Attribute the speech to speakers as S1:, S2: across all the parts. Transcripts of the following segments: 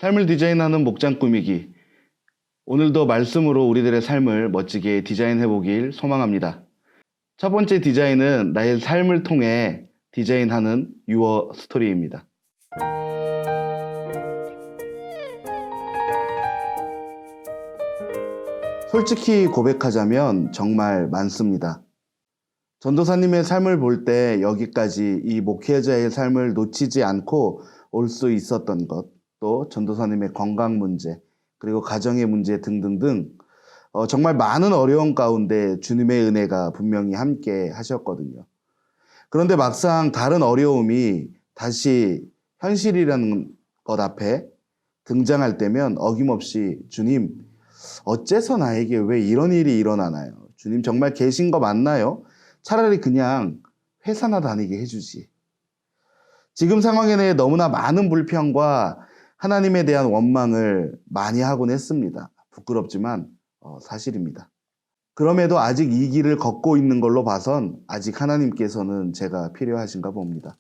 S1: 삶을 디자인하는 목장 꾸미기. 오늘도 말씀으로 우리들의 삶을 멋지게 디자인해 보길 소망합니다. 첫 번째 디자인은 나의 삶을 통해 디자인하는 유어 스토리입니다. 솔직히 고백하자면 정말 많습니다. 전도사님의 삶을 볼 때 여기까지 이 목회자의 삶을 놓치지 않고 올 수 있었던 것, 또 전도사님의 건강 문제, 그리고 가정의 문제 등등등 정말 많은 어려움 가운데 주님의 은혜가 분명히 함께 하셨거든요. 그런데 막상 다른 어려움이 다시 현실이라는 것 앞에 등장할 때면 어김없이 주님, 어째서 나에게 왜 이런 일이 일어나나요? 주님 정말 계신 거 맞나요? 차라리 그냥 회사나 다니게 해주지. 지금 상황에는 너무나 많은 불평과 하나님에 대한 원망을 많이 하곤 했습니다. 부끄럽지만 사실입니다. 그럼에도 아직 이 길을 걷고 있는 걸로 봐선 아직 하나님께서는 제가 필요하신가 봅니다.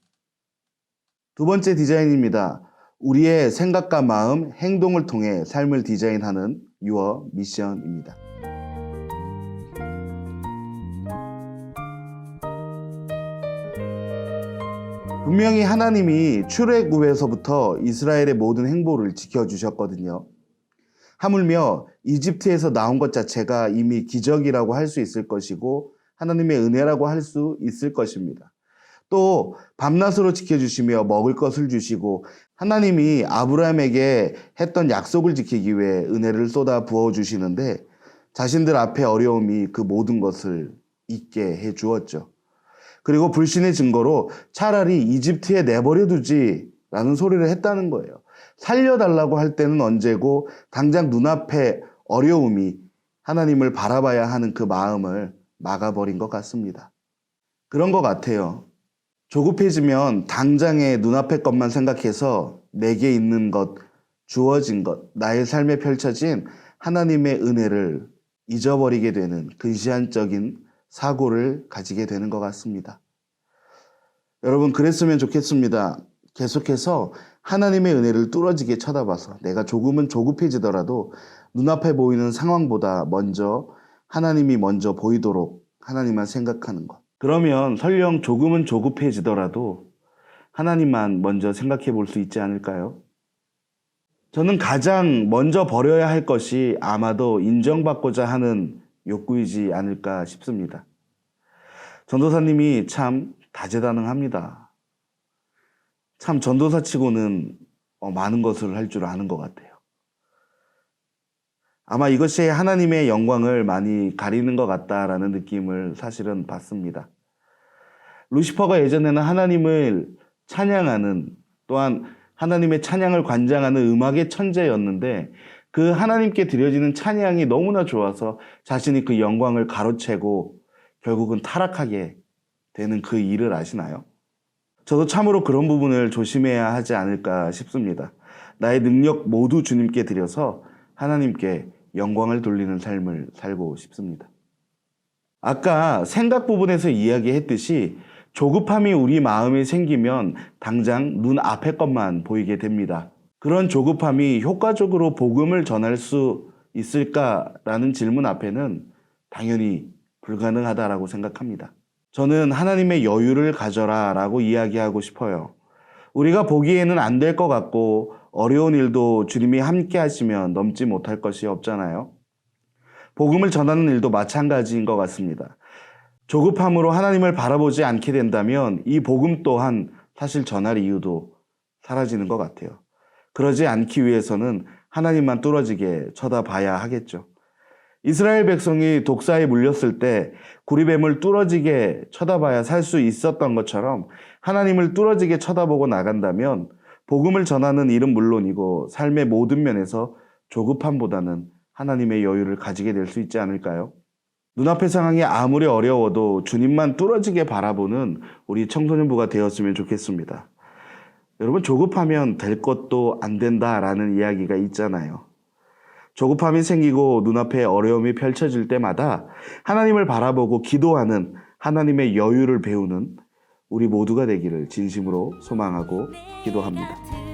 S1: 두 번째 디자인입니다. 우리의 생각과 마음, 행동을 통해 삶을 디자인하는 유어 미션입니다. 분명히 하나님이 출애굽에서부터 이스라엘의 모든 행보를 지켜주셨거든요. 하물며 이집트에서 나온 것 자체가 이미 기적이라고 할 수 있을 것이고 하나님의 은혜라고 할 수 있을 것입니다. 또 밤낮으로 지켜주시며 먹을 것을 주시고 하나님이 아브라함에게 했던 약속을 지키기 위해 은혜를 쏟아 부어주시는데 자신들 앞에 어려움이 그 모든 것을 잊게 해주었죠. 그리고 불신의 증거로 차라리 이집트에 내버려 두지 라는 소리를 했다는 거예요. 살려달라고 할 때는 언제고 당장 눈앞에 어려움이 하나님을 바라봐야 하는 그 마음을 막아버린 것 같습니다. 그런 것 같아요. 조급해지면 당장의 눈앞의 것만 생각해서 내게 있는 것, 주어진 것, 나의 삶에 펼쳐진 하나님의 은혜를 잊어버리게 되는 근시안적인 사고를 가지게 되는 것 같습니다. 여러분, 그랬으면 좋겠습니다. 계속해서 하나님의 은혜를 뚫어지게 쳐다봐서 내가 조금은 조급해지더라도 눈앞에 보이는 상황보다 먼저 하나님이 먼저 보이도록 하나님만 생각하는 것. 그러면 설령 조금은 조급해지더라도 하나님만 먼저 생각해 볼 수 있지 않을까요? 저는 가장 먼저 버려야 할 것이 아마도 인정받고자 하는 욕구이지 않을까 싶습니다. 전도사님이 참 다재다능합니다. 참 전도사치고는 많은 것을 할 줄 아는 것 같아요. 아마 이것이 하나님의 영광을 많이 가리는 것 같다라는 느낌을 사실은 받습니다. 루시퍼가 예전에는 하나님을 찬양하는, 또한 하나님의 찬양을 관장하는 음악의 천재였는데 그 하나님께 드려지는 찬양이 너무나 좋아서 자신이 그 영광을 가로채고 결국은 타락하게 되는 그 일을 아시나요? 저도 참으로 그런 부분을 조심해야 하지 않을까 싶습니다. 나의 능력 모두 주님께 드려서 하나님께 영광을 돌리는 삶을 살고 싶습니다. 아까 생각 부분에서 이야기했듯이 조급함이 우리 마음에 생기면 당장 눈 앞의 것만 보이게 됩니다. 그런 조급함이 효과적으로 복음을 전할 수 있을까라는 질문 앞에는 당연히 불가능하다라고 생각합니다. 저는 하나님의 여유를 가져라 라고 이야기하고 싶어요. 우리가 보기에는 안 될 것 같고 어려운 일도 주님이 함께 하시면 넘지 못할 것이 없잖아요. 복음을 전하는 일도 마찬가지인 것 같습니다. 조급함으로 하나님을 바라보지 않게 된다면 이 복음 또한 사실 전할 이유도 사라지는 것 같아요. 그러지 않기 위해서는 하나님만 뚫어지게 쳐다봐야 하겠죠. 이스라엘 백성이 독사에 물렸을 때 구리뱀을 뚫어지게 쳐다봐야 살 수 있었던 것처럼 하나님을 뚫어지게 쳐다보고 나간다면 복음을 전하는 일은 물론이고 삶의 모든 면에서 조급함보다는 하나님의 여유를 가지게 될 수 있지 않을까요? 눈앞의 상황이 아무리 어려워도 주님만 뚫어지게 바라보는 우리 청소년부가 되었으면 좋겠습니다. 여러분, 조급하면 될 것도 안 된다라는 이야기가 있잖아요. 조급함이 생기고 눈앞에 어려움이 펼쳐질 때마다 하나님을 바라보고 기도하는 하나님의 여유를 배우는 우리 모두가 되기를 진심으로 소망하고 기도합니다.